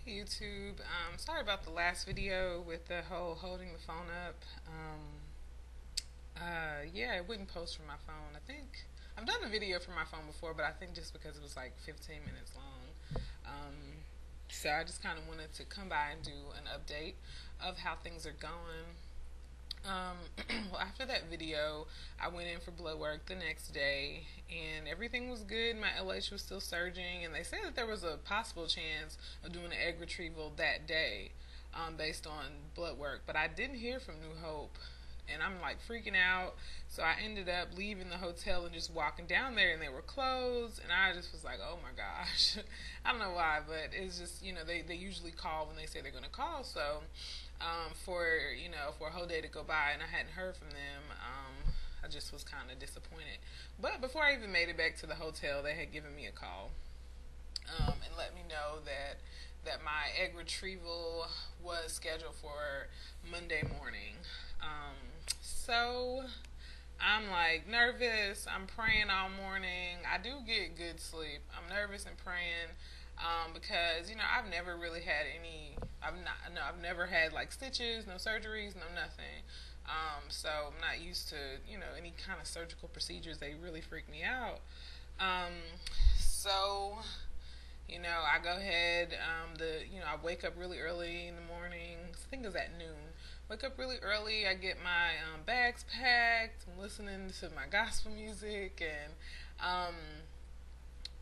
YouTube. Sorry about the last video with the whole holding the phone up. Yeah, it wouldn't post from my phone. I think I've done a video from my phone before, but I think just because it was like 15 minutes long. So I just kind of wanted to come by and do an update of how things are going. Well, after that video, I went in for blood work the next day, and everything was good. My LH was still surging, and they said that there was a possible chance of doing an egg retrieval that day, based on blood work. But I didn't hear from New Hope, and I'm like freaking out. So I ended up leaving the hotel and just walking down there, and they were closed. And I just was like, oh my gosh. I don't know why, but it's just, they usually call when they say they're going to call. So for a whole day to go by and I hadn't heard from them, I just was kind of disappointed. But before I even made it back to the hotel, they had given me a call, and let me know that my egg retrieval was scheduled for Monday morning. So I'm like nervous. I'm praying all morning. I do get good sleep. I'm nervous and praying, because I've never really had any. I've never had like stitches, no surgeries, no nothing. So I'm not used to any kind of surgical procedures. They really freak me out. Um, so I go ahead. I wake up really early in the morning. I think it was at noon. Wake up really early. I get my bags packed. I'm listening to my gospel music, and um,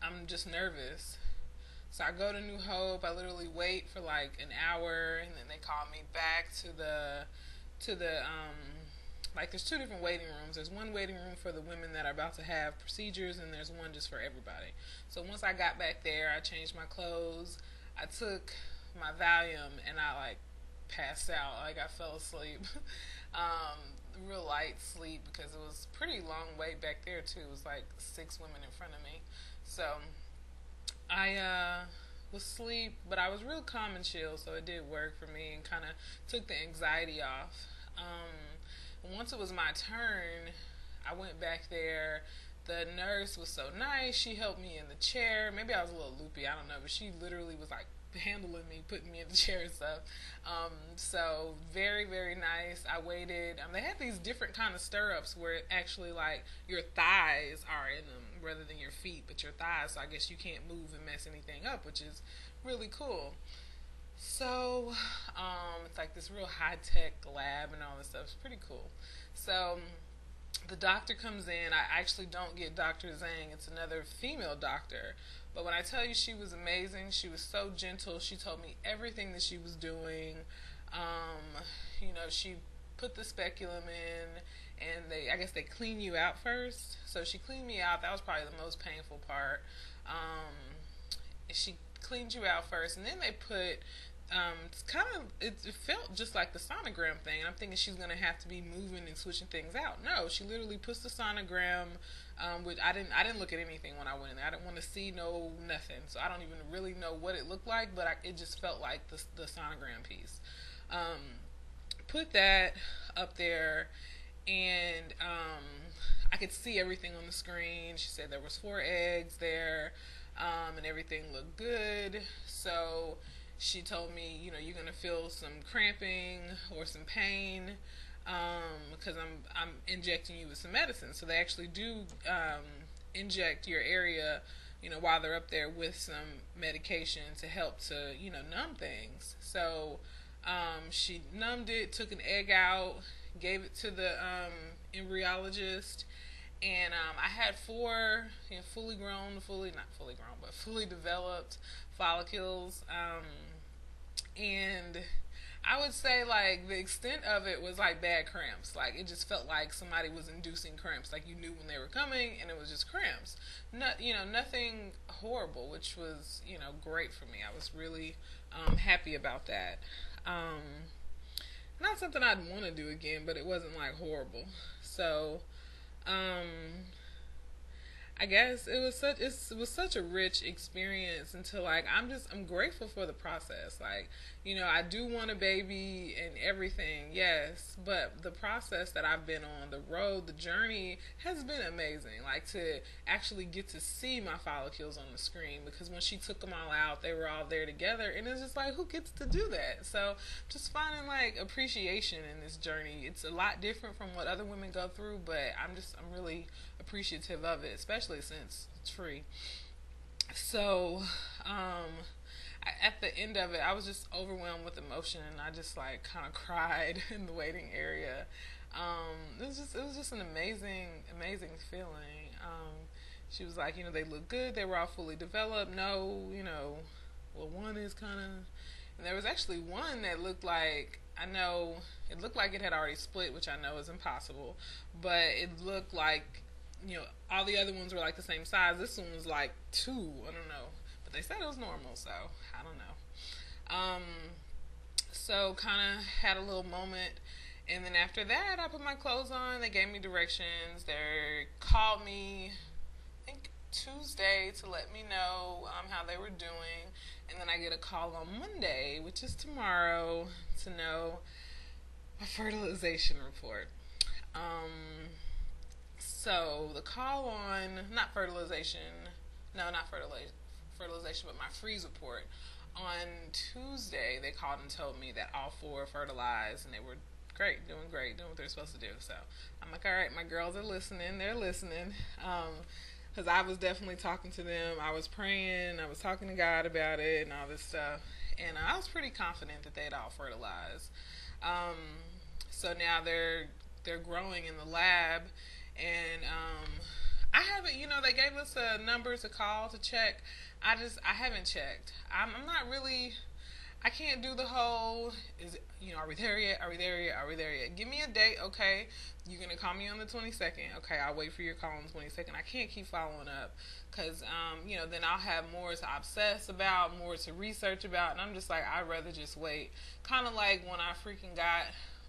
I'm just nervous. So I go to New Hope. I literally wait for like an hour, and then they call me back to the like there's two different waiting rooms. There's one waiting room for the women that are about to have procedures, and there's one just for everybody. So once I got back there, I changed my clothes. I took my Valium, and I like passed out. Like I fell asleep. Real light sleep because it was pretty long wait back there too. It was like six women in front of me. So I was asleep, but I was real calm and chill, so it did work for me and kind of took the anxiety off. Once it was my turn, I went back there. The nurse was so nice. She helped me in the chair. Maybe I was a little loopy, I don't know, but she literally was like handling me, putting me in the chair and stuff. So very, very nice. I waited. They had these different kind of stirrups where it actually like your thighs are in them rather than your feet, but your thighs. So I guess you can't move and mess anything up, which is really cool. So it's like this real high tech lab and all this stuff. It's pretty cool. So the doctor comes in. I actually don't get Dr. Zhang. It's another female doctor. But when I tell you she was amazing, she was so gentle. She told me everything that she was doing. She put the speculum in, and I guess they clean you out first. So she cleaned me out. That was probably the most painful part. She cleaned you out first, and then they put it's kind of it felt just like the sonogram thing. I'm thinking she's gonna have to be moving and switching things out. No, she literally puts the sonogram. Which I didn't look at anything when I went in there. I didn't want to see no nothing, so I don't even really know what it looked like. But it just felt like the sonogram piece. Put that up there, and I could see everything on the screen. She said there was 4 eggs there, and everything looked good. So she told me, you're gonna feel some cramping or some pain, because I'm injecting you with some medicine. So they actually do inject your area, while they're up there with some medication to help to numb things. So she numbed it, took an egg out, gave it to the embryologist, and I had 4 fully grown, not fully grown, but fully developed follicles. And I would say like the extent of it was like bad cramps. Like it just felt like somebody was inducing cramps. Like you knew when they were coming, and it was just cramps. Nothing horrible, which was great for me. I was really happy about that. Not something I'd want to do again, but it wasn't like horrible. So um, I guess it was such a rich experience until like I'm grateful for the process. Like, I do want a baby and everything, yes, but the process that I've been on, the road, the journey has been amazing. Like to actually get to see my follicles on the screen, because when she took them all out, they were all there together, and it's just like, who gets to do that? So just finding like appreciation in this journey. It's a lot different from what other women go through, but I'm really appreciative of it, especially since it's free. So, at the end of it, I was just overwhelmed with emotion, and I just like kind of cried in the waiting area. It was just an amazing feeling. She was like, they look good. They were all fully developed. No, well, one is kind of, and there was actually one that looked like, I know it looked like it had already split, which I know is impossible, but it looked like, all the other ones were like the same size. This one was like two. I don't know, but they said it was normal, so I don't know. So kind of had a little moment, and then after that, I put my clothes on. They gave me directions. They called me, I think Tuesday, to let me know how they were doing, and then I get a call on Monday, which is tomorrow, to know my fertilization report. So the call on, not fertilization, no, not fertilization, but my freeze report. On Tuesday, they called and told me that all four fertilized, and they were great, doing what they're supposed to do. So I'm like, all right, my girls are listening. They're listening. Because I was definitely talking to them. I was praying. I was talking to God about it and all this stuff. And I was pretty confident that they'd all fertilized. So now they're growing in the lab, and I haven't. They gave us a number to call to check. I haven't checked. I'm not really. I can't do the whole, are we there yet? Are we there yet? Are we there yet? Give me a date, okay? You're going to call me on the 22nd. Okay, I'll wait for your call on the 22nd. I can't keep following up because, then I'll have more to obsess about, more to research about, and I'm just like, I'd rather just wait. Kind of like when I freaking got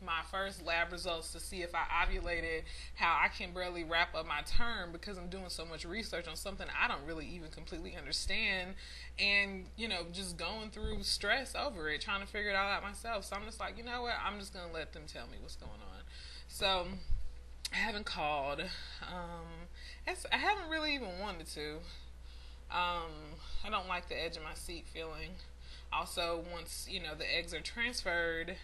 my first lab results to see if I ovulated, how I can barely wrap up my term because I'm doing so much research on something I don't really even completely understand, and just going through stress over it, trying to figure it all out myself. So I'm just like, you know what, I'm just gonna let them tell me what's going on. So I haven't called. I haven't really even wanted to. I don't like the edge of my seat feeling. Also, once the eggs are transferred,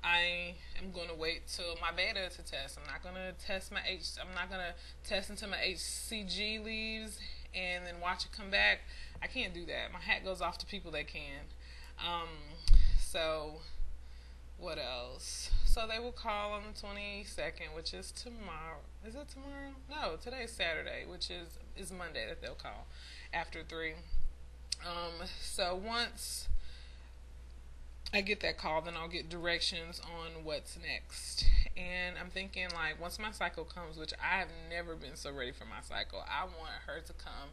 I am going to wait till my beta to test. I'm not going to test I'm not going to test until my HCG leaves and then watch it come back. I can't do that. My hat goes off to people that can. So what else? So they will call on the 22nd, which is tomorrow. Is it tomorrow? No, today's Saturday, which is Monday that they'll call after 3. So once I get that call, then I'll get directions on what's next. And I'm thinking, like, once my cycle comes, which I have never been so ready for my cycle, I want her to come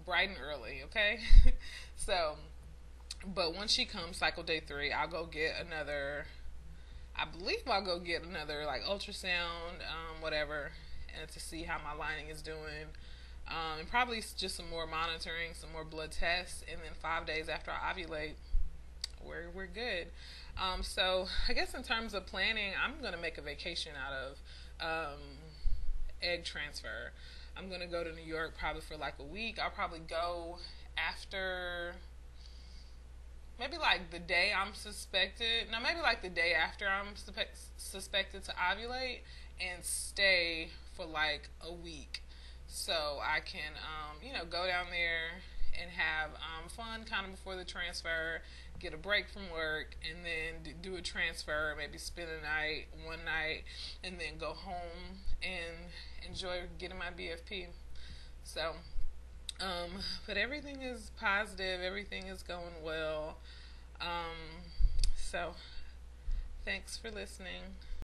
bright and early, okay? So, but once she comes, cycle day 3, I'll go get another, I believe I'll go get another, like, ultrasound, whatever, and to see how my lining is doing. And probably just some more monitoring, some more blood tests, and then 5 days after I ovulate, we're good. So I guess in terms of planning, I'm going to make a vacation out of egg transfer. I'm going to go to New York probably for like a week. I'll probably go after, maybe like the day I'm suspected. No, maybe like the day after I'm suspected to ovulate, and stay for like a week. So I can, go down there and have fun kind of before the transfer, get a break from work, and then do a transfer, maybe spend one night, and then go home and enjoy getting my BFP. So, but everything is positive, everything is going well. So, thanks for listening.